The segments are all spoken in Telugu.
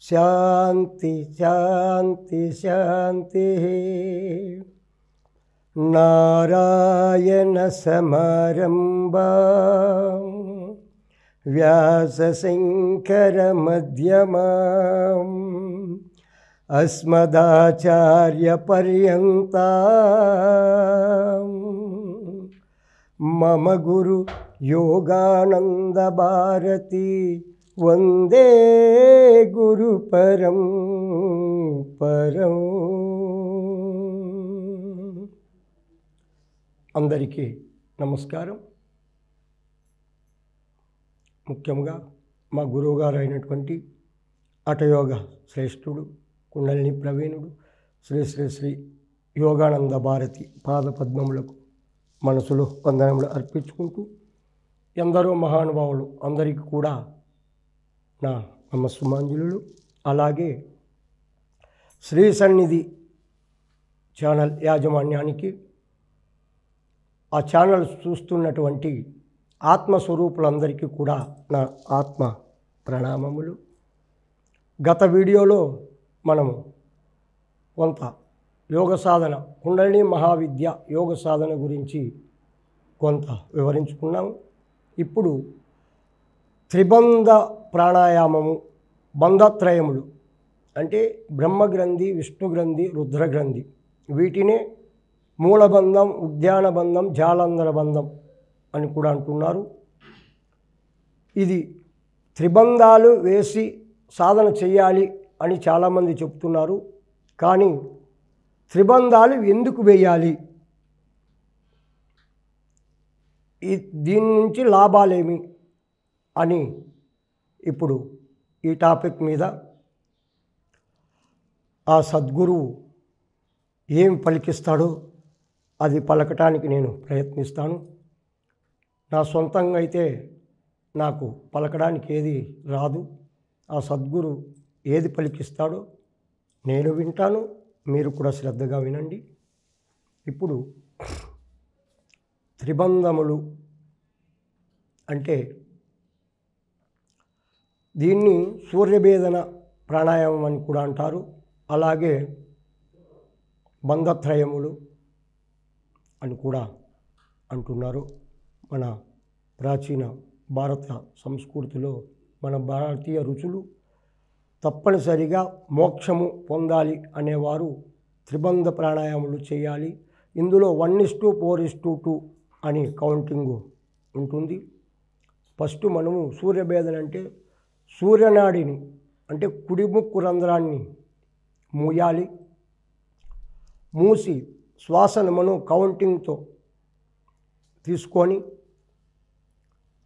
శాంతి శాంతి శాంతి. నారాయణ సమారంభాం వ్యాస శంకర మధ్యమాం అస్మదాచార్య పర్యంతాం మమ గురు యోగానంద భారతి వందే గురు పరం పరం. అందరికీ నమస్కారం. ముఖ్యంగా మా గురువుగారు అయినటువంటి హఠయోగ శ్రేష్ఠుడు కుండలిని ప్రవీణుడు శ్రీ శ్రీ శ్రీ యోగానంద భారతి పాద పద్మములకు మనసులో వందనములు అర్పించుకుంటూ ఎందరో మహానుభావులు అందరికీ కూడా నా నమస్సుమాంజలులు. అలాగే శ్రీ సన్నిధి ఛానల్ యాజమాన్యానికి, ఆ ఛానల్ చూస్తున్నటువంటి ఆత్మస్వరూపులందరికీ కూడా నా ఆత్మ ప్రణామములు. గత వీడియోలో మనము కొంత యోగ సాధన, కుండలిని మహావిద్య యోగ సాధన గురించి కొంత వివరించుకున్నాము. ఇప్పుడు త్రిబంధ ప్రాణాయామము, బంధత్రయములు అంటే బ్రహ్మగ్రంథి, విష్ణుగ్రంథి, రుద్రగ్రంథి, వీటినే మూలబంధం, ఉద్యాన బంధం, జాలంధర బంధం అని కూడా అంటున్నారు. ఇది త్రిబంధాలు వేసి సాధన చేయాలి అని చాలామంది చెప్తున్నారు. కానీ త్రిబంధాలు ఎందుకు వేయాలి, దీని నుంచి లాభాలేమి అని ఇప్పుడు ఈ టాపిక్ మీద ఆ సద్గురువు ఏం పలికిస్తాడో అది పలకటానికి నేను ప్రయత్నిస్తాను. నా సొంతంగా అయితే నాకు పలకడానికి ఏది రాదు. ఆ సద్గురు ఏది పలికిస్తాడో నేను వింటాను, మీరు కూడా శ్రద్ధగా వినండి. ఇప్పుడు త్రిబంధములు అంటే దీన్ని సూర్యభేదన ప్రాణాయామం అని కూడా అంటారు. అలాగే బంధత్రయములు అని కూడా అంటున్నారు. మన ప్రాచీన భారత సంస్కృతిలో మన భారతీయ రుచులు తప్పనిసరిగా మోక్షము పొందాలి అనేవారు త్రిబంధ ప్రాణాయామాలు చేయాలి. ఇందులో 1:4:2 అని కౌంటింగు ఉంటుంది. ఫస్ట్ మనము సూర్యభేదన అంటే సూర్యనాడిని అంటే కుడి ముక్కు రంధ్రాన్ని మూయాలి. మూసి శ్వాసను మనం కౌంటింగ్తో తీసుకొని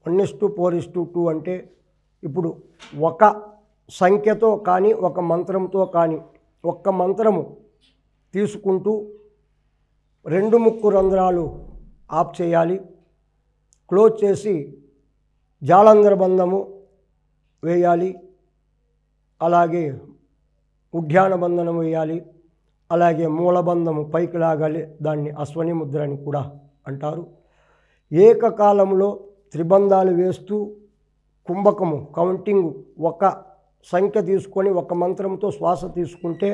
1:4:2 అంటే ఇప్పుడు ఒక సంఖ్యతో కానీ ఒక మంత్రంతో కానీ ఒక్క మంత్రము తీసుకుంటూ 2 ముక్కు రంధ్రాలు ఆఫ్ చేయాలి. క్లోజ్ చేసి జాలంధర బంధము వేయాలి. అలాగే ఉద్యాన బంధనం వేయాలి. అలాగే మూలబంధము పైకి లాగాలి. దాన్ని అశ్వని ముద్ర అని కూడా అంటారు. ఏకకాలంలో త్రిబంధాలు వేస్తూ కుంభకము కౌంటింగ్ ఒక సంఖ్య తీసుకొని ఒక మంత్రంతో శ్వాస తీసుకుంటే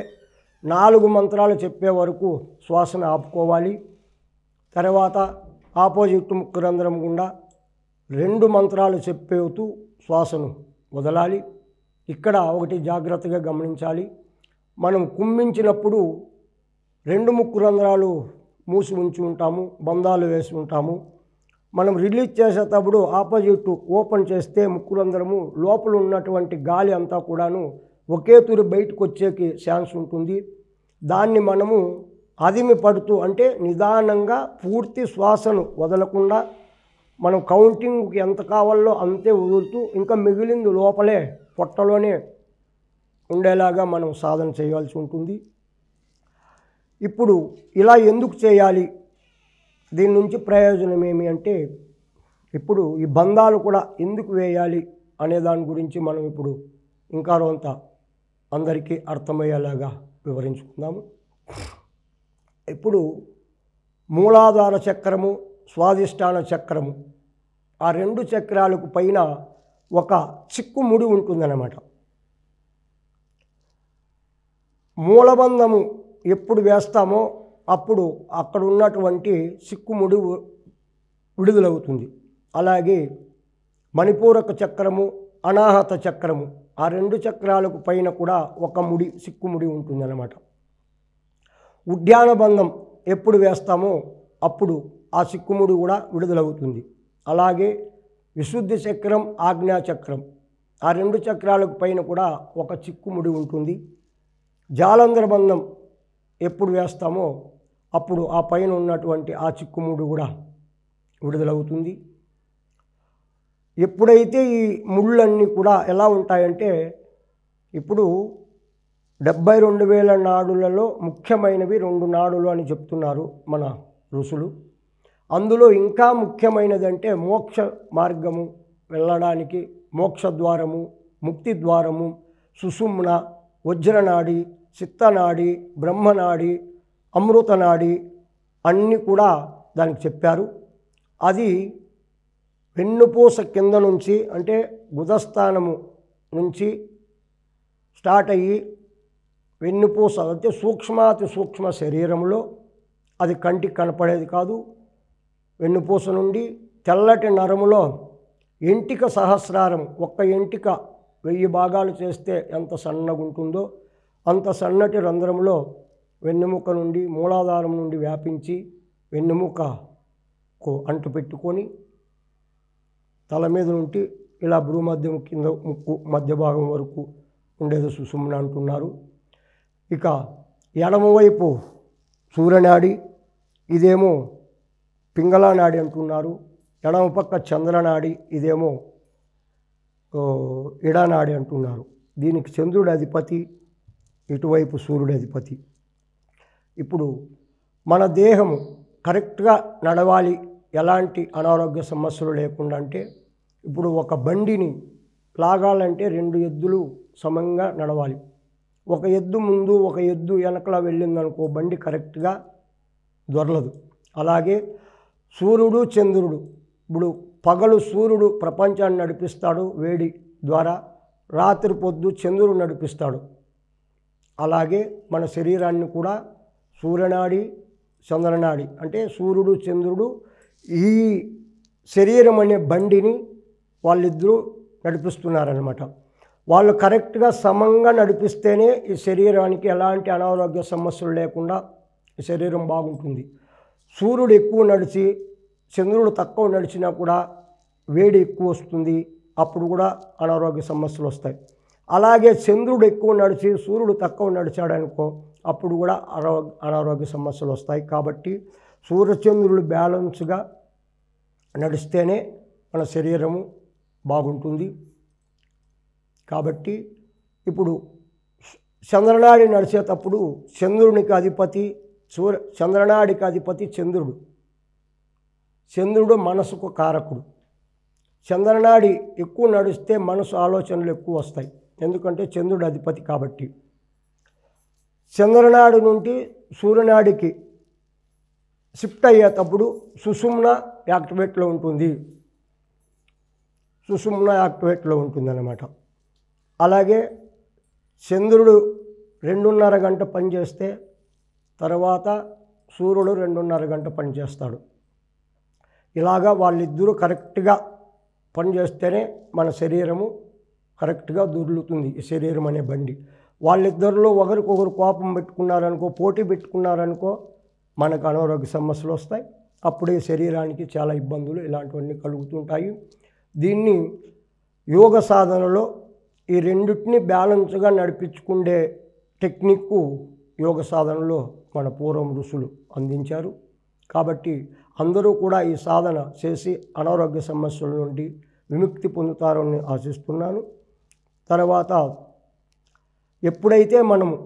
4 మంత్రాలు చెప్పే వరకు శ్వాసను ఆపుకోవాలి. తర్వాత ఆపోజిట్ ముక్కు రంధ్రం గుండా 2 మంత్రాలు చెప్పేతూ శ్వాసను వదలాలి. ఇక్కడ ఒకటి జాగ్రత్తగా గమనించాలి. మనం కుమ్మించినప్పుడు 2 ముక్కు రంధ్రాలు మూసి ఉంచి ఉంటాము, బంధాలు వేసి ఉంటాము. మనం రిలీజ్ చేసేటప్పుడు ఆపోజిట్ ఓపెన్ చేస్తే ముక్కు రంధ్రము లోపల ఉన్నటువంటి గాలి అంతా కూడాను ఒకే తూరి బయటకు వచ్చేకి ఛాన్స్ ఉంటుంది. దాన్ని మనము అదిమి పడుతూ అంటే నిదానంగా పూర్తి శ్వాసను వదలకుండా మనం కౌంటింగ్కి ఎంత కావాలో అంతే వదులుతూ ఇంకా మిగిలింది లోపలే పొట్టలోనే ఉండేలాగా మనం సాధన చేయాల్సి ఉంటుంది. ఇప్పుడు ఇలా ఎందుకు చేయాలి, దీని నుంచి ప్రయోజనం ఏమి అంటే, ఇప్పుడు ఈ బంధాలు కూడా ఎందుకు వేయాలి అనే దాని గురించి మనం ఇప్పుడు ఇంకా కొంత అందరికీ అర్థమయ్యేలాగా వివరించుకుందాము. ఇప్పుడు మూలాధార చక్రము, స్వాధిష్టాన చక్రము, ఆ రెండు చక్రాలకు పైన ఒక చిక్కుముడి ఉంటుందన్నమాట. మూలబంధము ఎప్పుడు వేస్తామో అప్పుడు అక్కడ ఉన్నటువంటి చిక్కుముడి విడుదలవుతుంది. అలాగే మణిపూరక చక్రము, అనాహత చక్రము, ఆ రెండు చక్రాలకు పైన కూడా ఒక ముడి చిక్కుముడి ఉంటుందన్నమాట. ఉద్యాన బంధం ఎప్పుడు వేస్తామో అప్పుడు ఆ చిక్కుముడి కూడా విడుదలవుతుంది. అలాగే విశుద్ధి చక్రం, ఆజ్ఞా చక్రం, ఆ రెండు చక్రాలకు పైన కూడా ఒక చిక్కుముడి ఉంటుంది. జాలంధర బంధం ఎప్పుడు వేస్తామో అప్పుడు ఆ పైన ఉన్నటువంటి ఆ చిక్కుముడి కూడా విడుదలవుతుంది. ఎప్పుడైతే ఈ ముళ్ళన్నీ కూడా ఎలా ఉంటాయంటే, ఇప్పుడు 72,000 నాడులలో ముఖ్యమైనవి 2 నాడులు అని చెప్తున్నారు మన ఋషులు. అందులో ఇంకా ముఖ్యమైనదంటే మోక్ష మార్గము వెళ్ళడానికి మోక్షద్వారము, ముక్తి ద్వారము, సుషుమ్న, వజ్రనాడి, చిత్తనాడి, బ్రహ్మనాడి, అమృతనాడి అన్నీ కూడా దానికి చెప్పారు. అది వెన్నుపూస కింద నుంచి అంటే గుదస్థానము నుంచి స్టార్ట్ అయ్యి వెన్నుపూస అంటే సూక్ష్మాతి సూక్ష్మ శరీరంలో, అది కంటికి కనపడేది కాదు. వెన్నుపూస నుండి తెల్లటి నరములో ఎంటిక సహస్రారం, ఒక్క ఎంటిక 1000 భాగాలు చేస్తే ఎంత సన్నగా ఉంటుందో అంత సన్నటి రంధ్రంలో వెన్నెముక నుండి మూలాధారం నుండి వ్యాపించి వెన్నెముకకు అంటు పెట్టుకొని తల మీద నుండి ఇలా భ్రూమధ్యం కింద ముక్కు మధ్య భాగం వరకు ఉండేది సుషుమ్న అంటున్నారు. ఇక ఎడమవైపు సూర్యనాడి, ఇదేమో పింగళా నాడి అంటున్నారు. ఎడమ పక్క చంద్రనాడి, ఇదేమో ఇడానాడి అంటున్నారు. దీనికి చంద్రుడి అధిపతి, ఇటువైపు సూర్యుడి అధిపతి. ఇప్పుడు మన దేహము కరెక్ట్గా నడవాలి, ఎలాంటి అనారోగ్య సమస్యలు లేకుండా అంటే, ఇప్పుడు ఒక బండిని లాగాలంటే 2 ఎద్దులు సమంగా నడవాలి. ఒక ఎద్దు ముందు ఒక ఎద్దు వెనకలా వెళ్ళిందనుకో బండి కరెక్ట్గా దొరలదు. అలాగే సూర్యుడు చంద్రుడు, ఇప్పుడు పగలు సూర్యుడు ప్రపంచాన్ని నడిపిస్తాడు వేడి ద్వారా, రాత్రి పొద్దు చంద్రుడు నడిపిస్తాడు. అలాగే మన శరీరాన్ని కూడా సూర్యనాడి, చంద్రనాడి అంటే సూర్యుడు చంద్రుడు ఈ శరీరం అనే బండిని వాళ్ళిద్దరూ నడిపిస్తున్నారనమాట. వాళ్ళు కరెక్ట్గా సమంగా నడిపిస్తేనే ఈ శరీరానికి ఎలాంటి అనారోగ్య సమస్యలు లేకుండా ఈ శరీరం బాగుంటుంది. సూర్యుడు ఎక్కువ నడిచి చంద్రుడు తక్కువ నడిచినా కూడా వేడి ఎక్కువ వస్తుంది, అప్పుడు కూడా అనారోగ్య సమస్యలు వస్తాయి. అలాగే చంద్రుడు ఎక్కువ నడిచి సూర్యుడు తక్కువ నడిచాడనుకో అప్పుడు కూడా అనారోగ్య సమస్యలు వస్తాయి. కాబట్టి సూర్యచంద్రుడు బ్యాలెన్స్గా నడిస్తేనే మన శరీరము బాగుంటుంది. కాబట్టి ఇప్పుడు చంద్రనాడి నడిచేటప్పుడు చంద్రునికి అధిపతి చంద్రనాడికి అధిపతి చంద్రుడు. చంద్రుడు మనసుకు కారకుడు. చంద్రనాడి ఎక్కువ నడిస్తే మనసు ఆలోచనలు ఎక్కువ వస్తాయి, ఎందుకంటే చంద్రుడు అధిపతి కాబట్టి. చంద్రనాడి నుండి సూర్యనాడికి షిఫ్ట్ అయ్యేటప్పుడు సుషుమ్న యాక్టివేట్లో ఉంటుంది, సుషుమ్న యాక్టివేట్లో ఉంటుందన్నమాట. అలాగే చంద్రుడు 2.5 గంట పనిచేస్తే తర్వాత సూర్యుడు 2.5 గంట పనిచేస్తాడు. ఇలాగా వాళ్ళిద్దరూ కరెక్ట్గా పనిచేస్తేనే మన శరీరము కరెక్ట్గా దొర్లుతుంది, ఈ శరీరం అనే బండి. వాళ్ళిద్దరిలో ఒకరికొకరు కోపం పెట్టుకున్నారనుకో, పోటీ పెట్టుకున్నారనుకో మనకు అనారోగ్య సమస్యలు వస్తాయి. అప్పుడే శరీరానికి చాలా ఇబ్బందులు ఇలాంటివన్నీ కలుగుతుంటాయి. దీన్ని యోగ సాధనలో ఈ రెండింటిని బ్యాలెన్స్గా నడిపించుకునే టెక్నిక్కు యోగ సాధనలో మన పూర్వం ఋషులు అందించారు. కాబట్టి అందరూ కూడా ఈ సాధన చేసి అనారోగ్య సమస్యల నుండి విముక్తి పొందుతారని ఆశిస్తున్నాను. తర్వాత ఎప్పుడైతే మనము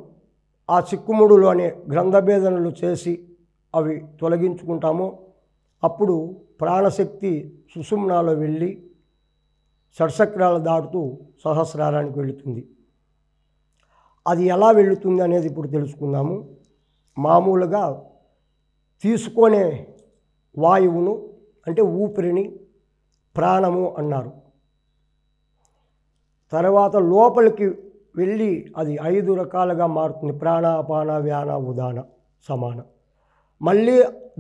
ఆ చిక్కుముడులు అనే గ్రంథభేదనలు చేసి అవి తొలగించుకుంటామో అప్పుడు ప్రాణశక్తి సుషుమ్నాలో వెళ్ళి షట్చక్రాలు దాటుతూ సహస్రారానికి వెళుతుంది. అది ఎలా వెళుతుంది అనేది ఇప్పుడు తెలుసుకుందాము. మామూలుగా తీసుకునే వాయువును అంటే ఊపిరిని ప్రాణము అన్నారు. తర్వాత లోపలికి వెళ్ళి అది 5 రకాలుగా మారుతుంది. ప్రాణ, అపాన, వ్యాన, ఉదాన, సమాన. మళ్ళీ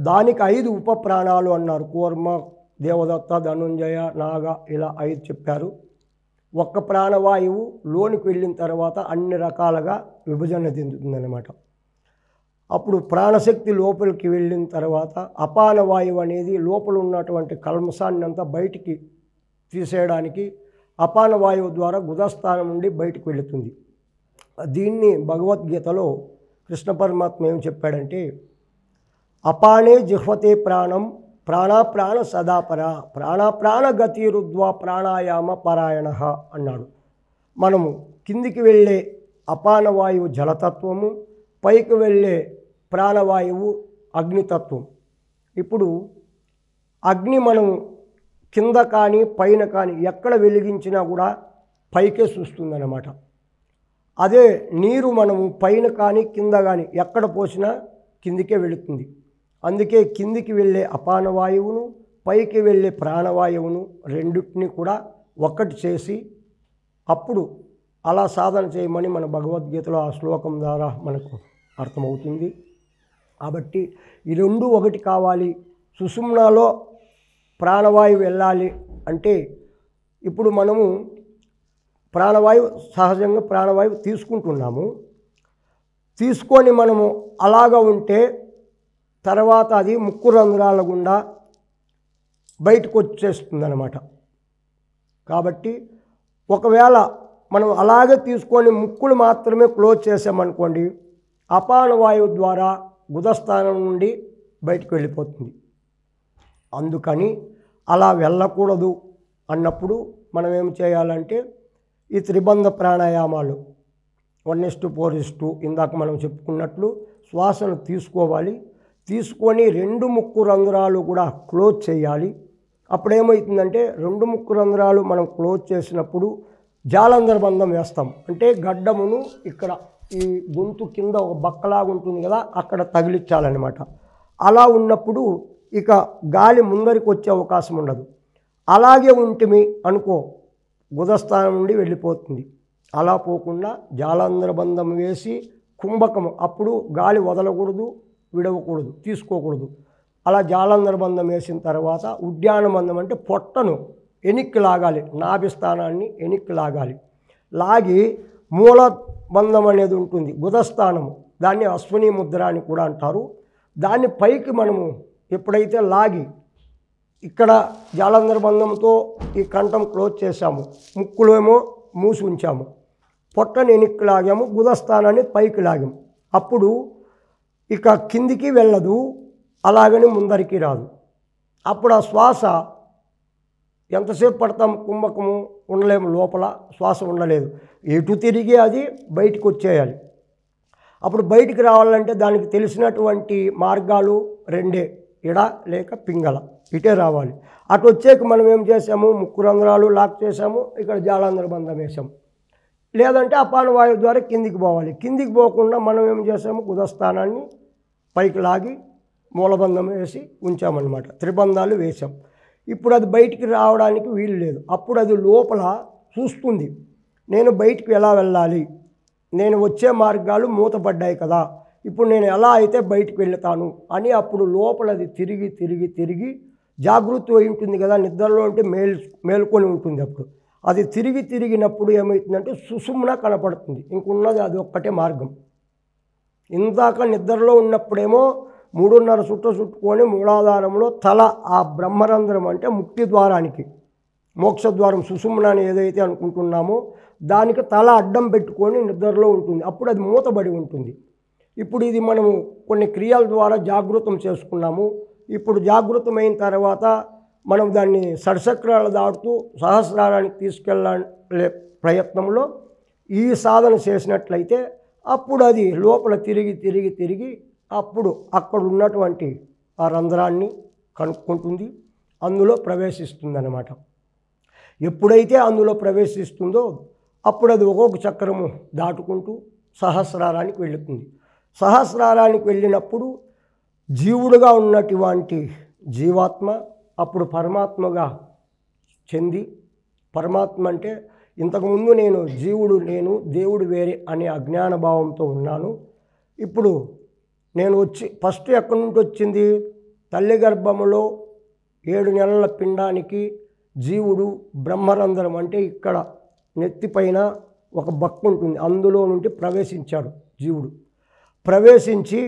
దానికి 5 ఉప ప్రాణాలు అన్నారు. కూర్మ, దేవదత్త, ధనుంజయ, నాగ ఇలా 5 చెప్పారు. ఒక్క ప్రాణవాయువు లోనికి వెళ్ళిన తర్వాత అన్ని రకాలుగా విభజన చెందుతుందన్నమాట. అప్పుడు ప్రాణశక్తి లోపలికి వెళ్ళిన తర్వాత అపాన వాయువు అనేది లోపల ఉన్నటువంటి కల్మసాన్ని అంతా బయటికి తీసేయడానికి అపాన వాయువు ద్వారా గుదస్థానం నుండి బయటికి వెళుతుంది. దీన్ని భగవద్గీతలో కృష్ణ పరమాత్మ ఏం చెప్పాడంటే, అపానే జిహ్వతే ప్రాణం ప్రాణాప్రాణ సదాపర ప్రాణాప్రాణ గతిరుద్వా ప్రాణాయామ పరాయణ అన్నాడు. మనము కిందికి వెళ్ళే అపానవాయువు జలతత్వము, పైకి వెళ్ళే ప్రాణవాయువు అగ్నితత్వం. ఇప్పుడు అగ్ని మనము కింద కానీ పైన కానీ ఎక్కడ వెలిగించినా కూడా పైకే చూస్తుందన్నమాట. అదే నీరు మనము పైన కానీ కింద కానీ ఎక్కడ పోసినా కిందికే వెళుతుంది. అందుకే కిందికి వెళ్ళే అపానవాయువును పైకి వెళ్ళే ప్రాణవాయువును రెండింటిని కూడా ఒక్కటి చేసి అప్పుడు అలా సాధన చేయమని మన భగవద్గీతలో ఆ శ్లోకం ద్వారా మనకు అర్థమవుతుంది. కాబట్టి ఈ రెండు ఒకటి కావాలి. సుషుమ్నాలో ప్రాణవాయువు వెళ్ళాలి అంటే ఇప్పుడు మనము ప్రాణవాయువు సహజంగా ప్రాణవాయువు తీసుకుంటున్నాము. తీసుకొని మనము అలాగా ఉంటే తర్వాత అది ముక్కు రంధ్రాల గుండా బయటకు వచ్చేస్తుందన్నమాట. కాబట్టి ఒకవేళ మనం అలాగే తీసుకొని ముక్కులు మాత్రమే క్లోజ్ చేసామనుకోండి, అపాన వాయువు ద్వారా గుదస్థానం నుండి బయటకు వెళ్ళిపోతుంది. అందుకని అలా వెళ్ళకూడదు అన్నప్పుడు మనం ఏం చేయాలంటే ఈ త్రిబంధ ప్రాణాయామాలు 1:4 ఇందాక మనం చెప్పుకున్నట్లు శ్వాసను తీసుకోవాలి. తీసుకొని 2 ముక్కు రంధ్రాలు కూడా క్లోజ్ చేయాలి. అప్పుడేమవుతుందంటే 2 ముక్కు రంధ్రాలు మనం క్లోజ్ చేసినప్పుడు జాలంధర బంధం వేస్తాం. అంటే గడ్డమును ఇక్కడ ఈ గొంతు కింద ఒక బక్కలాగా ఉంటుంది కదా, అక్కడ తగిలించాలన్నమాట. అలా ఉన్నప్పుడు ఇక గాలి ముందరికి వచ్చే అవకాశం ఉండదు. అలాగే ఉంటిమి అనుకో గుదస్థానం నుండి వెళ్ళిపోతుంది. అలా పోకుండా జాలంధర బంధం వేసి కుంభకము, అప్పుడు గాలి వదలకూడదు, విడవకూడదు, తీసుకోకూడదు. అలా జాలంధర బంధం వేసిన తర్వాత ఉద్యాన బంధం అంటే పొట్టను ఎనిక్కి లాగాలి, నాభిస్థానాన్ని ఎనిక్కి లాగాలి. లాగి మూల బంధం అనేది ఉంటుంది గుదస్థానము, దాన్ని అశ్విని ముద్ర అని కూడా అంటారు. దాన్ని పైకి మనము ఎప్పుడైతే లాగి ఇక్కడ జాలంధర బంధంతో ఈ కంఠం క్లోజ్ చేశాము, ముక్కులేమో మూసి ఉంచాము, పొట్టని ఎనిక్కి లాగాము, గుదస్థానాన్ని పైకి లాగాము. అప్పుడు ఇక కిందికి వెళ్ళదు, అలాగని ముందరికి రాదు. అప్పుడు ఆ శ్వాస ఎంతసేపు పడతాం, కుంభకము ఉండలేము, లోపల శ్వాస ఉండలేదు, ఎటు తిరిగి అది బయటికి వచ్చేయాలి. అప్పుడు బయటికి రావాలంటే దానికి తెలిసినటువంటి మార్గాలు 2, ఇడ లేక పింగళ, ఇటే రావాలి. అటు వచ్చేకి మనం ఏం చేసాము, ముక్కు రంధ్రాలు లాక్ చేసాము, ఇక్కడ జాలంధర బంధం వేసాము. లేదంటే అపాన వాయువు ద్వారా కిందికి పోవాలి. కిందికి పోకుండా మనం ఏం చేసాము, గుదస్థానాన్ని పైకి లాగి మూలబంధం వేసి ఉంచామన్నమాట. త్రిబంధాలు వేసాం. ఇప్పుడు అది బయటికి రావడానికి వీలు లేదు. అప్పుడు అది లోపల చూస్తుంది, నేను బయటికి ఎలా వెళ్ళాలి, నేను వచ్చే మార్గాలు మూతపడ్డాయి కదా, ఇప్పుడు నేను ఎలా అయితే బయటికి వెళ్తాను అని అప్పుడు లోపల అది తిరిగి తిరిగి తిరిగి జాగృతి అయి ఉంటుంది కదా, నిద్రలో అంటే మేల్కొని ఉంటుంది. అప్పుడు అది తిరిగి తిరిగినప్పుడు ఏమవుతుందంటే సుషుమ్న కనపడుతుంది. ఇంకున్నది అది ఒక్కటే మార్గం. ఇందాక నిద్రలో ఉన్నప్పుడేమో 3.5 చుట్ట చుట్టుకొని మూలాధారంలో తల ఆ బ్రహ్మరంధ్రం అంటే ముక్తి ద్వారానికి మోక్షద్వారం సుషుమ్న అని ఏదైతే అనుకుంటున్నామో దానికి తల అడ్డం పెట్టుకొని నిద్రలో ఉంటుంది. అప్పుడు అది మూతబడి ఉంటుంది. ఇప్పుడు ఇది మనము కొన్ని క్రియల ద్వారా జాగృతం చేసుకున్నాము. ఇప్పుడు జాగృతమైన తర్వాత మనం దాన్ని షడ్చక్రాలు దాటుతూ సహస్రారానికి తీసుకెళ్ళే ప్రయత్నంలో ఈ సాధన చేసినట్లయితే అప్పుడు అది లోపల తిరిగి అప్పుడు అక్కడ ఉన్నటువంటి ఆ రంధ్రాన్ని కనుక్కుంటుంది, అందులో ప్రవేశిస్తుందన్నమాట. ఎప్పుడైతే అందులో ప్రవేశిస్తుందో అప్పుడు అది ఒక్కొక్క చక్రము దాటుకుంటూ సహస్రారానికి వెళుతుంది. సహస్రారానికి వెళ్ళినప్పుడు జీవుడుగా ఉన్నటువంటి జీవాత్మ అప్పుడు పరమాత్మగా చెంది, పరమాత్మ అంటే ఇంతకుముందు నేను జీవుడు నేను దేవుడు వేరే అనే అజ్ఞాన భావంతో ఉన్నాను. ఇప్పుడు నేను ఫస్ట్ ఎక్కడి నుండి వచ్చింది? తల్లి గర్భములో 7 నెలల పిండానికి జీవుడు బ్రహ్మరంధ్రం అంటే ఇక్కడ నెత్తిపైన ఒక బక్కు ఉంటుంది, అందులో నుండి ప్రవేశించాడు జీవుడు. ప్రవేశించి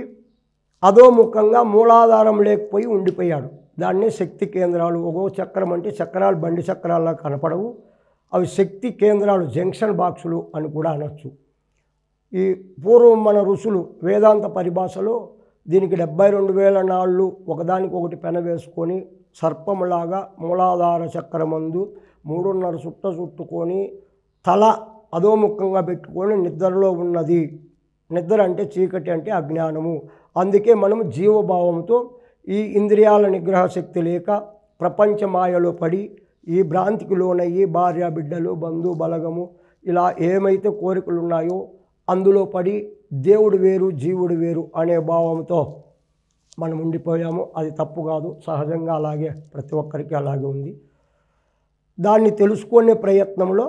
అధోముఖంగా మూలాధారం లేకపోయి ఉండిపోయాడు. దాన్నే శక్తి కేంద్రాలు. ఒక్కో చక్రం అంటే చక్రాలు బండి చక్రాల్లా కనపడవు, అవి శక్తి కేంద్రాలు, జంక్షన్ బాక్సులు అని కూడా అనొచ్చు. ఈ పూర్వం మన ఋషులు వేదాంత పరిభాషలో దీనికి 72,000 నాళ్ళు ఒకదానికొకటి పెనవేసుకొని సర్పములాగా మూలాధార చక్రమందు 3.5 చుట్టుకొని తల అధోముఖంగా పెట్టుకొని నిద్రలో ఉన్నది. నిద్ర అంటే చీకటి అంటే అజ్ఞానము. అందుకే మనం జీవభావంతో ఈ ఇంద్రియాల నిగ్రహ శక్తి లేక ప్రపంచ మాయలో పడి ఈ భ్రాంతికి లోనయ్యి భార్య బిడ్డలు బంధు బలగము ఇలా ఏమైతే కోరికలు ఉన్నాయో అందులో పడి దేవుడు వేరు జీవుడు వేరు అనే భావంతో మనం ఉండిపోయాము. అది తప్పు కాదు, సహజంగా అలాగే ప్రతి ఒక్కరికి అలాగే ఉంది. దాన్ని తెలుసుకునే ప్రయత్నంలో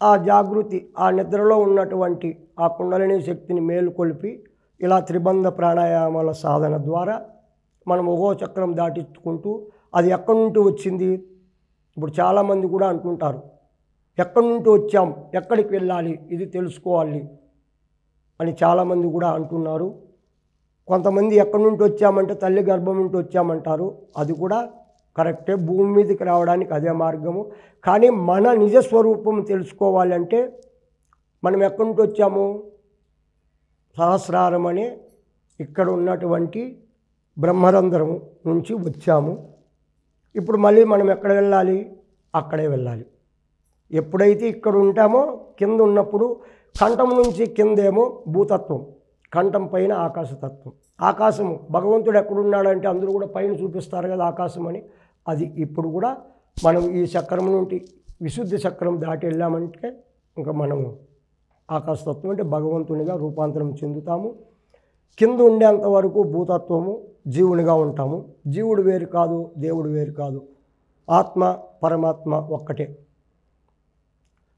ఆ జాగృతి, ఆ నిద్రలో ఉన్నటువంటి ఆ కుండలిని శక్తిని మేలుకొల్పి ఇలా త్రిబంధ ప్రాణాయామాల సాధన ద్వారా మనం ఒక్కో చక్రం దాటించుకుంటూ అది ఎక్కడి నుండి వచ్చింది. ఇప్పుడు చాలామంది కూడా అంటుంటారు, ఎక్కడి నుండి వచ్చాం, ఎక్కడికి వెళ్ళాలి, ఇది తెలుసుకోవాలి అని చాలామంది కూడా అంటున్నారు. కొంతమంది ఎక్కడి నుండి వచ్చామంటే తల్లి గర్భం నుండి వచ్చామంటారు. అది కూడా కరెక్టే, భూమి మీదకి రావడానికి అదే మార్గము. కానీ మన నిజస్వరూపం తెలుసుకోవాలంటే మనం ఎక్కడి నుండి వచ్చాము? సహస్రారం అనే ఇక్కడ ఉన్నటువంటి బ్రహ్మరంధ్రం నుంచి వచ్చాము. ఇప్పుడు మళ్ళీ మనం ఎక్కడ వెళ్ళాలి? అక్కడే వెళ్ళాలి. ఎప్పుడైతే ఇక్కడ ఉంటామో కింద ఉన్నప్పుడు కంఠం నుంచి కిందేమో భూతత్వం, కంఠం పైన ఆకాశతత్వం. ఆకాశము భగవంతుడు ఎక్కడున్నాడంటే అందరూ కూడా పైన చూపిస్తారు కదా ఆకాశం అని. అది ఇప్పుడు కూడా మనం ఈ చక్రం నుండి విశుద్ధి చక్రం దాటి వెళ్ళామంటే ఇంకా మనము ఆకాశతత్వం అంటే భగవంతునిగా రూపాంతరం చెందుతాము. కింద ఉండేంత వరకు భూతత్వము జీవునిగా ఉంటాము. జీవుడు వేరు కాదు, దేవుడు వేరు కాదు, ఆత్మ పరమాత్మ ఒక్కటే.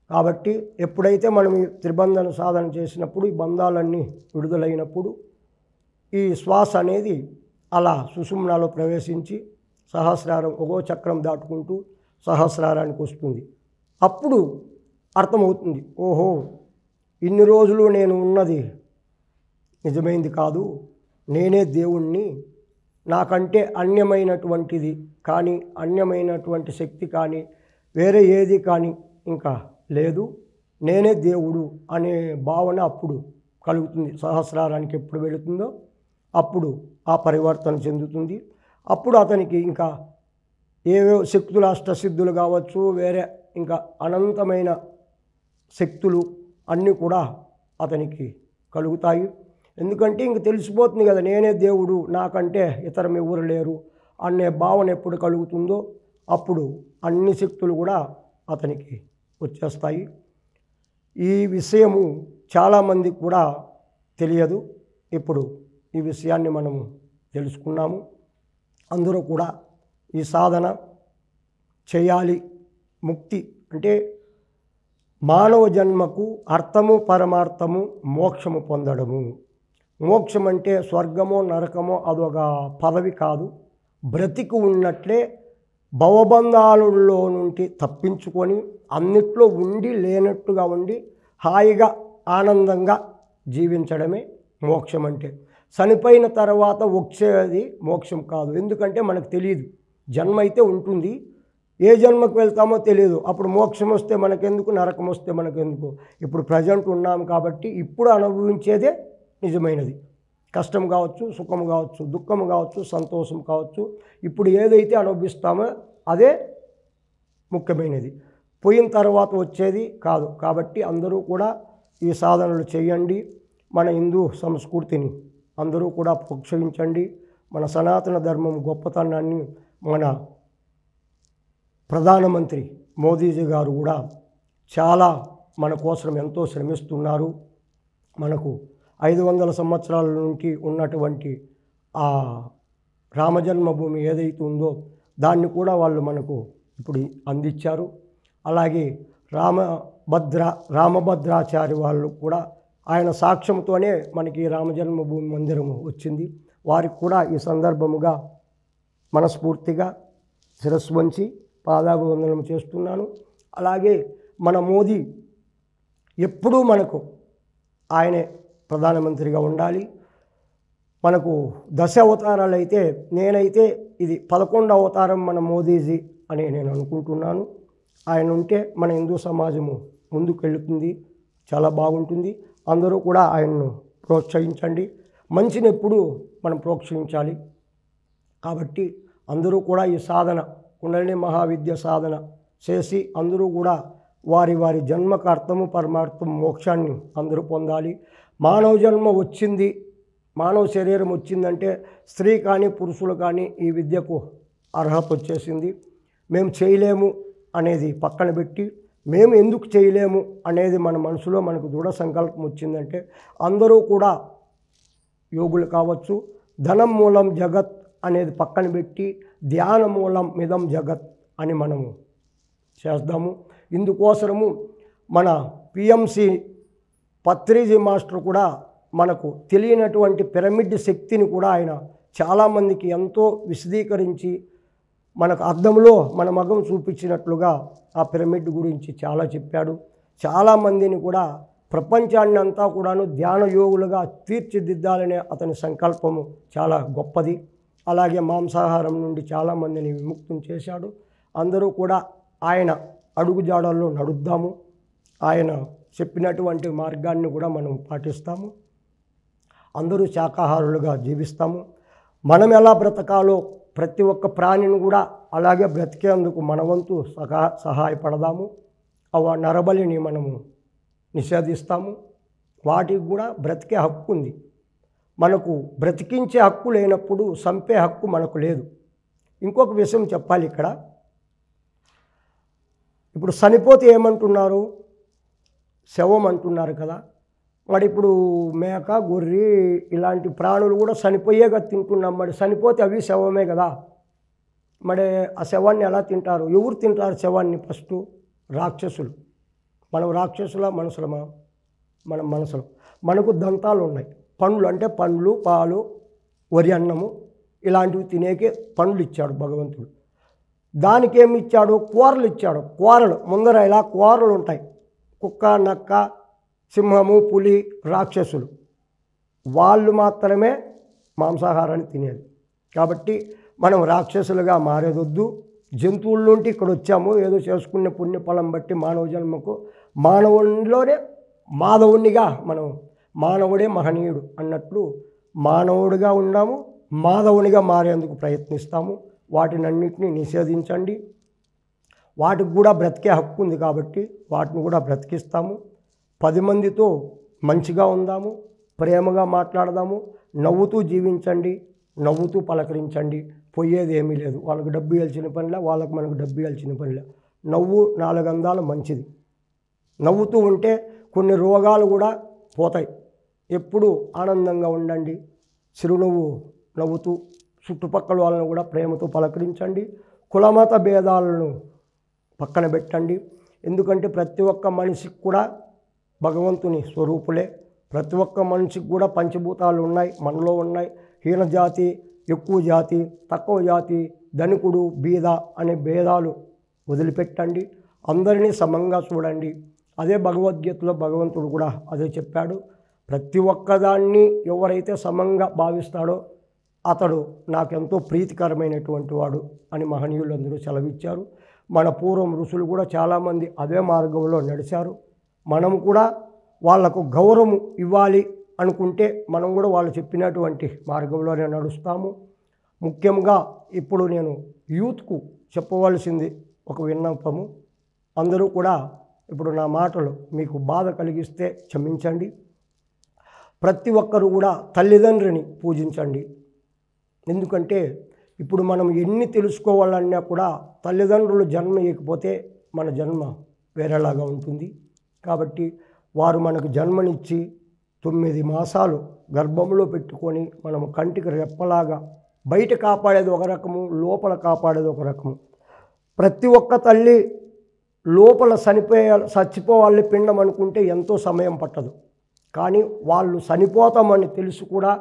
కాబట్టి ఎప్పుడైతే మనం ఈ త్రిబంధన సాధన చేసినప్పుడు ఈ బంధాలన్నీ విడుదలైనప్పుడు ఈ శ్వాస అనేది అలా సుషుమ్నాలో ప్రవేశించి సహస్రారం ఒక్కో చక్రం దాటుకుంటూ సహస్రారానికి వస్తుంది. అప్పుడు అర్థమవుతుంది, ఓహో ఇన్ని రోజులు నేను ఉన్నది నిజమైంది కాదు, నేనే దేవుణ్ణి, నాకంటే అన్యమైనటువంటిది కానీ అన్యమైనటువంటి శక్తి కానీ వేరే ఏది కానీ ఇంకా లేదు, నేనే దేవుడు అనే భావన అప్పుడు కలుగుతుంది. సహస్రారానికి ఎప్పుడు వెళుతుందో అప్పుడు ఆ పరివర్తన చెందుతుంది. అప్పుడు అతనికి ఇంకా ఏవో శక్తులు, అష్టసిద్ధులు కావచ్చు, వేరే ఇంకా అనంతమైన శక్తులు అన్నీ కూడా అతనికి కలుగుతాయి. ఎందుకంటే ఇంక తెలిసిపోతుంది కదా, నేనే దేవుడు, నాకంటే ఇతరం ఎవరు లేరు అనే భావన ఎప్పుడు కలుగుతుందో అప్పుడు అన్ని శక్తులు కూడా అతనికి వచ్చేస్తాయి. ఈ విషయము చాలామందికి కూడా తెలియదు. ఇప్పుడు ఈ విషయాన్ని మనము తెలుసుకున్నాము. అందరూ కూడా ఈ సాధన చేయాలి. ముక్తి అంటే మానవ జన్మకు అర్థము పరమార్థము మోక్షము పొందడము. మోక్షం అంటే స్వర్గమో నరకమో అదొక పదవి కాదు. బ్రతికి ఉన్నట్లే భవబంధాలలో నుండి తప్పించుకొని అన్నిట్లో ఉండి లేనట్టుగా ఉండి హాయిగా ఆనందంగా జీవించడమే మోక్షం అంటే. చనిపోయిన తర్వాత వచ్చేది మోక్షం కాదు. ఎందుకంటే మనకు తెలియదు, జన్మ అయితే ఉంటుంది, ఏ జన్మకు వెళ్తామో తెలియదు. అప్పుడు మోక్షం వస్తే మనకెందుకు, నరకం వస్తే మనకెందుకు. ఇప్పుడు ప్రజెంట్ ఉన్నాం కాబట్టి ఇప్పుడు అనుభవించేదే నిజమైనది. కష్టం కావచ్చు, సుఖం కావచ్చు, దుఃఖం కావచ్చు, సంతోషం కావచ్చు, ఇప్పుడు ఏదైతే అనుభవిస్తామో అదే ముఖ్యమైనది, పోయిన తర్వాత వచ్చేది కాదు. కాబట్టి అందరూ కూడా ఈ సాధనలు చేయండి. మన హిందూ సంస్కృతిని అందరూ కూడా ప్రోత్సహించండి. మన సనాతన ధర్మం గొప్పతనాన్ని మన ప్రధానమంత్రి మోదీజీ గారు కూడా చాలా మన కోసం ఎంతో శ్రమిస్తున్నారు. మనకు 500 సంవత్సరాల నుంచి ఉన్నటువంటి ఆ రామజన్మభూమి ఏదైతే ఉందో దాన్ని కూడా వాళ్ళు మనకు ఇప్పుడు అందించారు. అలాగే రామభద్రాచారి వాళ్ళు కూడా ఆయన సాక్ష్యంతోనే మనకి రామజన్మభూమి మందిరము వచ్చింది. వారికి కూడా ఈ సందర్భముగా మనస్ఫూర్తిగా శిరస్సు వంచి పాదాభివందనం చేస్తున్నాను. అలాగే మన మోదీ ఎప్పుడూ మనకు ఆయనే ప్రధానమంత్రిగా ఉండాలి. మనకు 10 అవతారాలు అయితే నేనైతే ఇది 11వ అవతారం మన మోదీజీ అని నేను అనుకుంటున్నాను. ఆయన ఉంటే మన హిందూ సమాజము ముందుకెళ్తుంది, చాలా బాగుంటుంది. అందరూ కూడా ఆయన్ను ప్రోత్సహించండి. మంచిని ఎప్పుడు మనం ప్రోత్సహించాలి. కాబట్టి అందరూ కూడా ఈ సాధన కుండలిని మహావిద్య సాధన చేసి అందరూ కూడా వారి వారి జన్మకు అర్థము పరమార్థం మోక్షాన్ని అందరూ పొందాలి. మానవ జన్మ వచ్చింది, మానవ శరీరం వచ్చిందంటే స్త్రీ కానీ పురుషులు కానీ ఈ విద్యకు అర్హత వచ్చేసింది. మేము చేయలేము అనేది పక్కన పెట్టి మేము ఎందుకు చేయలేము అనేది మన మనసులో మనకు దృఢ సంకల్పం వచ్చిందంటే అందరూ కూడా యోగులు కావచ్చు. ధనం మూలం జగత్ అనేది పక్కన పెట్టి ధ్యాన మూలం మిదం జగత్ అని మనము చేద్దాము. ఇందుకోసము మన పిఎంసి పత్రిజీ మాస్టర్ కూడా మనకు తెలియనటువంటి పిరమిడ్ శక్తిని కూడా ఆయన చాలామందికి ఎంతో విశదీకరించి మనకు అర్థంలో మన మగం చూపించినట్లుగా ఆ పిరమిడ్ గురించి చాలా చెప్పాడు. చాలామందిని కూడా ప్రపంచాన్ని అంతా కూడాను ధ్యాన యోగులుగా తీర్చిదిద్దాలనే అతని సంకల్పము చాలా గొప్పది. అలాగే మాంసాహారం నుండి చాలామందిని విముక్తం చేశాడు. అందరూ కూడా ఆయన అడుగుజాడల్లో నడుద్దాము. ఆయన చెప్పినటువంటి మార్గాన్ని కూడా మనం పాటిస్తాము. అందరూ శాకాహారులుగా జీవిస్తాము. మనం ఎలా బ్రతకాలో ప్రతి ఒక్క ప్రాణిని కూడా అలాగే బ్రతికేందుకు మన వంతు సహాయపడదాము. నరబలిని మనము నిషేధిస్తాము. వాటికి కూడా బ్రతికే హక్కు ఉంది. మనకు బ్రతికించే హక్కు లేనప్పుడు చంపే హక్కు మనకు లేదు. ఇంకొక విషయం చెప్పాలి ఇక్కడ. ఇప్పుడు చనిపోతే ఏమంటున్నారు? శవం అంటున్నారు కదా. మరి ఇప్పుడు మేక, గొర్రె ఇలాంటి ప్రాణులు కూడా చనిపోయేగా తింటున్నాం. మరి చనిపోతే అవి శవమే కదా. మరి ఆ శవాన్ని ఎలా తింటారు? ఎవరు తింటారు శవాన్ని? ఫస్ట్ రాక్షసులు. మనం రాక్షసుల మనుషులమా? మనం మనుషులు. మనకు దంతాలు ఉన్నాయి. పండ్లు అంటే పండ్లు, పాలు, వరి అన్నము ఇలాంటివి తినేకే పండ్లు ఇచ్చాడు భగవంతుడు. దానికి ఏమి ఇచ్చాడు? కూరలు ఇచ్చాడు. కూరలు ముందర ఇలా కూరలు ఉంటాయి. కుక్క, నక్క, సింహము, పులి, రాక్షసులు వాళ్ళు మాత్రమే మాంసాహారాన్ని తినేది. కాబట్టి మనం రాక్షసులుగా మారేదొద్దు. జంతువుల నుండి ఇక్కడ వచ్చాము. ఏదో చేసుకునే పుణ్యఫలం బట్టి మానవ జన్మకు మానవునిలోనే మాధవునిగా మనం మానవుడే మహనీయుడు అన్నట్లు మానవుడిగా ఉన్నాము. మాధవునిగా మారేందుకు ప్రయత్నిస్తాము. వాటినన్నింటినీ నిషేధించండి. వాటికి కూడా బ్రతికే హక్కు ఉంది కాబట్టి వాటిని కూడా బ్రతికిస్తాము. 10 మందితో మంచిగా ఉందాము, ప్రేమగా మాట్లాడదాము, నవ్వుతూ జీవించండి, నవ్వుతూ పలకరించండి. పోయేది ఏమీ లేదు. వాళ్ళకు డబ్బు ఇవ్వాల్సిన పనిలే, వాళ్ళకు మనకు డబ్బు ఇవ్వాల్సిన పనిలే. నవ్వు 4 అందాలు మంచిది. నవ్వుతూ ఉంటే కొన్ని రోగాలు కూడా పోతాయి. ఎప్పుడు ఆనందంగా ఉండండి. చిరునవ్వు నవ్వుతూ చుట్టుపక్కల వాళ్ళను కూడా ప్రేమతో పలకరించండి. కులమత భేదాలను పక్కన పెట్టండి. ఎందుకంటే ప్రతి ఒక్క మనిషికి కూడా భగవంతుని స్వరూపులే. ప్రతి ఒక్క మనిషికి కూడా పంచభూతాలు ఉన్నాయి, మనలో ఉన్నాయి. హీన జాతి, ఎక్కువ జాతి, తక్కువ జాతి, ధనికుడు, బీద అనే భేదాలు వదిలిపెట్టండి. అందరినీ సమంగా చూడండి. అదే భగవద్గీతలో భగవంతుడు కూడా అదే చెప్పాడు. ప్రతి ఒక్కదాన్ని ఎవరైతే సమంగా భావిస్తాడో అతడు నాకెంతో ప్రీతికరమైనటువంటి వాడు అని మహనీయులందరూ సెలవిచ్చారు. మన పూర్వం ఋషులు కూడా చాలామంది అదే మార్గంలో నడిచారు. మనం కూడా వాళ్లకు గౌరవం ఇవ్వాలి అనుకుంటే మనం కూడా వాళ్ళు చెప్పినటువంటి మార్గంలోనే నడుస్తాము. ముఖ్యంగా ఇప్పుడు నేను యూత్కు చెప్పవలసింది ఒక విన్నపము. అందరూ కూడా ఇప్పుడు నా మాటలు మీకు బాధ కలిగిస్తే క్షమించండి. ప్రతి ఒక్కరూ కూడా తల్లిదండ్రిని పూజించండి. ఎందుకంటే ఇప్పుడు మనం ఎన్ని తెలుసుకోవాలన్నా కూడా తల్లిదండ్రులు జన్మ ఇవ్వకపోతే మన జన్మ వేరేలాగా ఉంటుంది. కాబట్టి వారు మనకు జన్మనిచ్చి 9 మాసాలు గర్భంలో పెట్టుకొని మనము కంటికి రెప్పలాగా బయట కాపాడేది ఒక రకము, లోపల కాపాడేది ఒక రకము. ప్రతి ఒక్క తల్లి లోపల చచ్చిపోవాలి పిండం అనుకుంటే ఎంతో సమయం పట్టదు. కానీ వాళ్ళు చనిపోతామని తెలుసు కూడా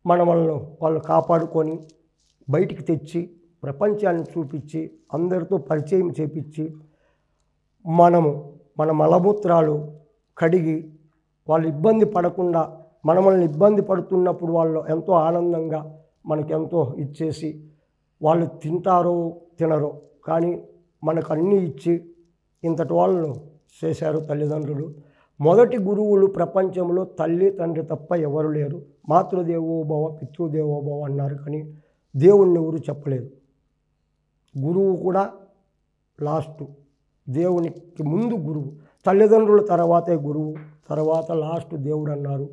మనల్ని వాళ్ళు కాపాడుకొని బయటికి తెచ్చి ప్రపంచాన్ని చూపించి అందరితో పరిచయం చేపించి మన మలమూత్రాలు కడిగి వాళ్ళు ఇబ్బంది పడకుండా మనల్ని ఇబ్బంది పడుతున్నప్పుడు వాళ్ళు ఎంతో ఆనందంగా మనకెంతో ఇచ్చేసి వాళ్ళు తింటారో తినరో కానీ మనకు అన్నీ ఇచ్చి ఇంతటి వాళ్ళను చేశారు తల్లిదండ్రులు. మొదటి గురువులు ప్రపంచంలో తల్లి తండ్రి తప్ప ఎవరు లేరు. మాతృదేవోభవ పితృదేవోభవ అన్నారు, కానీ దేవుణ్ణి ఎవరు చెప్పలేదు. గురువు కూడా లాస్ట్, దేవునికి ముందు గురువు, తల్లిదండ్రుల తర్వాతే గురువు, తర్వాత లాస్ట్ దేవుడు అన్నారు.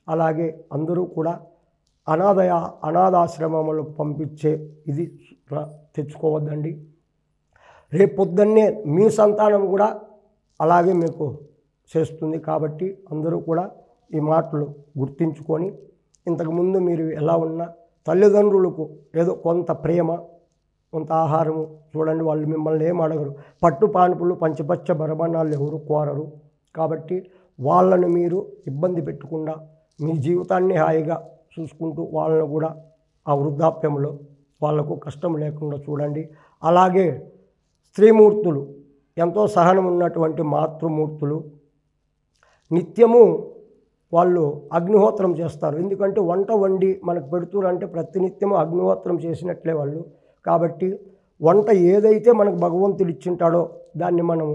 అలాగే అందరూ కూడా అనాథాశ్రమములకు పంపించే ఇది తెచ్చుకోవద్దండి. రేపు పొద్దున్నే మీ సంతానం కూడా అలాగే మీకు చేస్తుంది. కాబట్టి అందరూ కూడా ఈ మాటలు గుర్తించుకొని ఇంతకుముందు మీరు ఎలా ఉన్నా తల్లిదండ్రులకు ఏదో కొంత ప్రేమ, కొంత ఆహారము చూడండి. వాళ్ళు మిమ్మల్ని ఏం అడగరు. పట్టు పానుపులు పంచపచ్చ బరబణాలు ఎవరు కోరరు. కాబట్టి వాళ్ళను మీరు ఇబ్బంది పెట్టకుండా మీ జీవితాన్ని హాయిగా చూసుకుంటూ వాళ్ళను కూడా ఆ వృద్ధాప్యంలో వాళ్లకు కష్టం లేకుండా చూడండి. అలాగే స్త్రీమూర్తులు, ఎంతో సహనం ఉన్నటువంటి మాతృమూర్తులు నిత్యము వాళ్ళు అగ్నిహోత్రం చేస్తారు. ఎందుకంటే వంట వండి మనకు పెడుతురంటే ప్రతినిత్యము అగ్నిహోత్రం చేసినట్లే వాళ్ళు. కాబట్టి వంట ఏదైతే మనకు భగవంతుడు ఇచ్చింటాడో దాన్ని మనం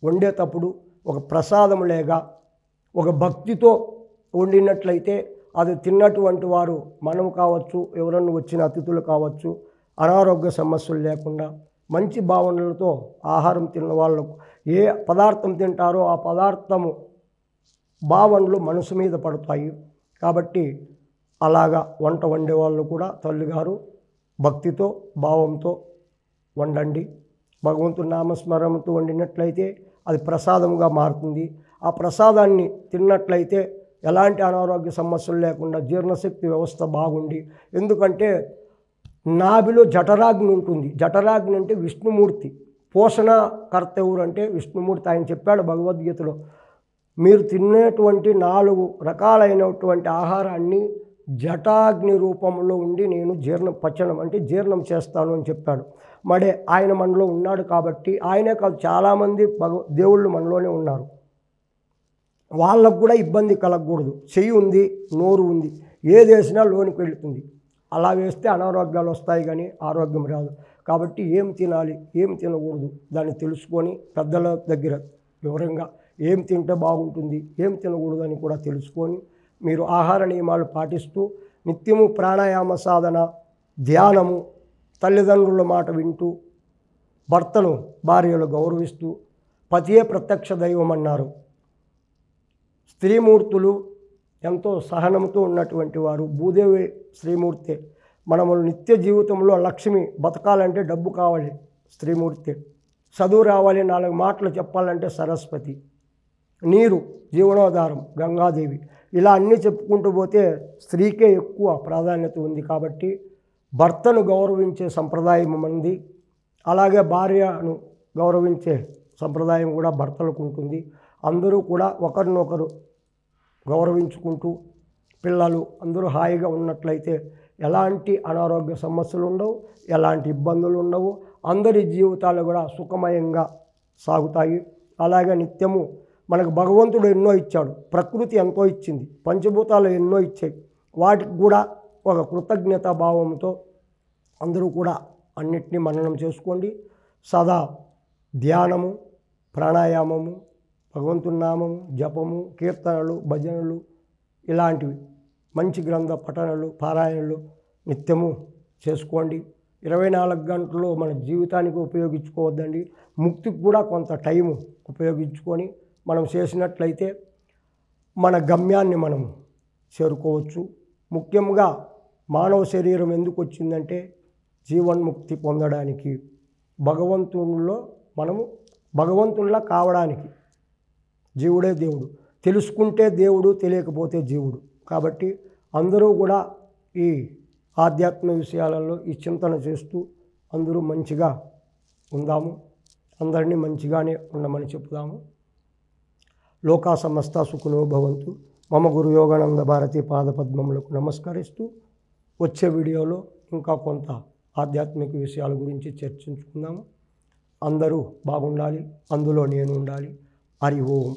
వండేటప్పుడు ఒక ప్రసాదం లేగా ఒక భక్తితో వండినట్లయితే అది తిన్నటువంటి వారు మనం కావచ్చు, ఎవరన్నా వచ్చిన అతిథులు కావచ్చు, అనారోగ్య సమస్యలు లేకుండా మంచి భావనలతో ఆహారం తిన్న వాళ్ళకు ఏ పదార్థం తింటారో ఆ పదార్థము భావనలు మనసు మీద పడతాయి. కాబట్టి అలాగా వంట వండే వాళ్ళు కూడా తల్లిగారు భక్తితో భావంతో వండండి. భగవంతుడి నామస్మరణతో వండినట్లయితే అది ప్రసాదంగా మారుతుంది. ఆ ప్రసాదాన్ని తిన్నట్లయితే ఎలాంటి అనారోగ్య సమస్యలు లేకుండా జీర్ణశక్తి వ్యవస్థ బాగుండి, ఎందుకంటే నాభిలో జఠరాగ్ని ఉంటుంది. జఠరాగ్ని అంటే విష్ణుమూర్తి, పోషణకర్త ఎవరు అంటే విష్ణుమూర్తి. ఆయన చెప్పాడు భగవద్గీతలో, మీరు తినేటువంటి 4 రకాలైనటువంటి ఆహారాన్ని జటాగ్ని రూపంలో ఉండి నేను పచనం అంటే జీర్ణం చేస్తాను అని చెప్పాడు. మరి ఆయన మనలో ఉన్నాడు కాబట్టి, ఆయనే కాదు చాలామంది దేవుళ్ళు మనలోనే ఉన్నారు. వాళ్ళకు కూడా ఇబ్బంది కలగకూడదు. చెయ్యి ఉంది, నోరు ఉంది, ఏది వేసినా లోనికి వెళుతుంది. అలా వేస్తే అనారోగ్యాలు వస్తాయి కానీ ఆరోగ్యం రాదు. కాబట్టి ఏం తినాలి, ఏం తినకూడదు దాన్ని తెలుసుకొని పెద్దల దగ్గర వివరంగా ఏం తింటే బాగుంటుంది, ఏం తినకూడదు అని కూడా తెలుసుకొని మీరు ఆహార నియమాలు పాటిస్తూ నిత్యము ప్రాణాయామ సాధన, ధ్యానము, తల్లిదండ్రుల మాట వింటూ, భర్తను భార్యలు గౌరవిస్తూ, పతియే ప్రత్యక్ష దైవం అన్నారు. స్త్రీమూర్తులు ఎంతో సహనంతో ఉన్నటువంటి వారు. భూదేవి శ్రీమూర్తి. మనము నిత్య జీవితంలో లక్ష్మి బతకాలంటే డబ్బు కావాలి, స్త్రీమూర్తి. చదువు రావాలి, 4 మాటలు చెప్పాలంటే సరస్వతి. నీరు జీవనోధారం గంగాదేవి. ఇలా అన్నీ చెప్పుకుంటూ పోతే స్త్రీకే ఎక్కువ ప్రాధాన్యత ఉంది. కాబట్టి భర్తను గౌరవించే సంప్రదాయం మంది, అలాగే భార్యను గౌరవించే సంప్రదాయం కూడా భర్తలకు ఉంటుంది. అందరూ కూడా ఒకరినొకరు గౌరవించుకుంటూ పిల్లలు అందరూ హాయిగా ఉన్నట్లయితే ఎలాంటి అనారోగ్య సమస్యలు ఉండవు, ఎలాంటి ఇబ్బందులు ఉండవు. అందరి జీవితాలు కూడా సుఖమయంగా సాగుతాయి. అలాగే నిత్యము మనకు భగవంతుడు ఎన్నో ఇచ్చాడు, ప్రకృతి ఎంతో ఇచ్చింది, పంచభూతాలు ఎన్నో ఇచ్చాయి. వాటికి కూడా ఒక కృతజ్ఞతా భావంతో అందరూ కూడా అన్నిటినీ మననం చేసుకోండి. సదా ధ్యానము, ప్రాణాయామము, భగవంతుని నామము, జపము, కీర్తనలు, భజనలు ఇలాంటివి మంచి గ్రంథ పఠనాలు పారాయణలు నిత్యము చేసుకోండి. 24 గంటలు మన జీవితానికి ఉపయోగించుకోవద్దండి. ముక్తికి కూడా కొంత టైము ఉపయోగించుకొని మనం చేసినట్లయితే మన గమ్యాన్ని మనం చేరుకోవచ్చు. ముఖ్యంగా మానవ శరీరం ఎందుకు వచ్చిందంటే జీవన్ముక్తి పొందడానికి, భగవంతునిలో మనము భగవంతునిలా కావడానికి. జీవుడే దేవుడు, తెలుసుకుంటే దేవుడు, తెలియకపోతే జీవుడు. కాబట్టి అందరూ కూడా ఈ ఆధ్యాత్మిక విషయాలలో ఈ చింతన చేస్తూ అందరూ మంచిగా ఉందాము. అందరినీ మంచిగానే ఉండమని చెప్తాము. లోకా సమస్త సుఖినో భవంతు. మమ గురు యోగానంద భారతి పాదపద్మములకు నమస్కరిస్తూ వచ్చే వీడియోలో ఇంకా కొంత ఆధ్యాత్మిక విషయాల గురించి చర్చించుకుందాము. అందరూ బాగుండాలి, అందులో నేను ఉండాలి. హరి ఓం.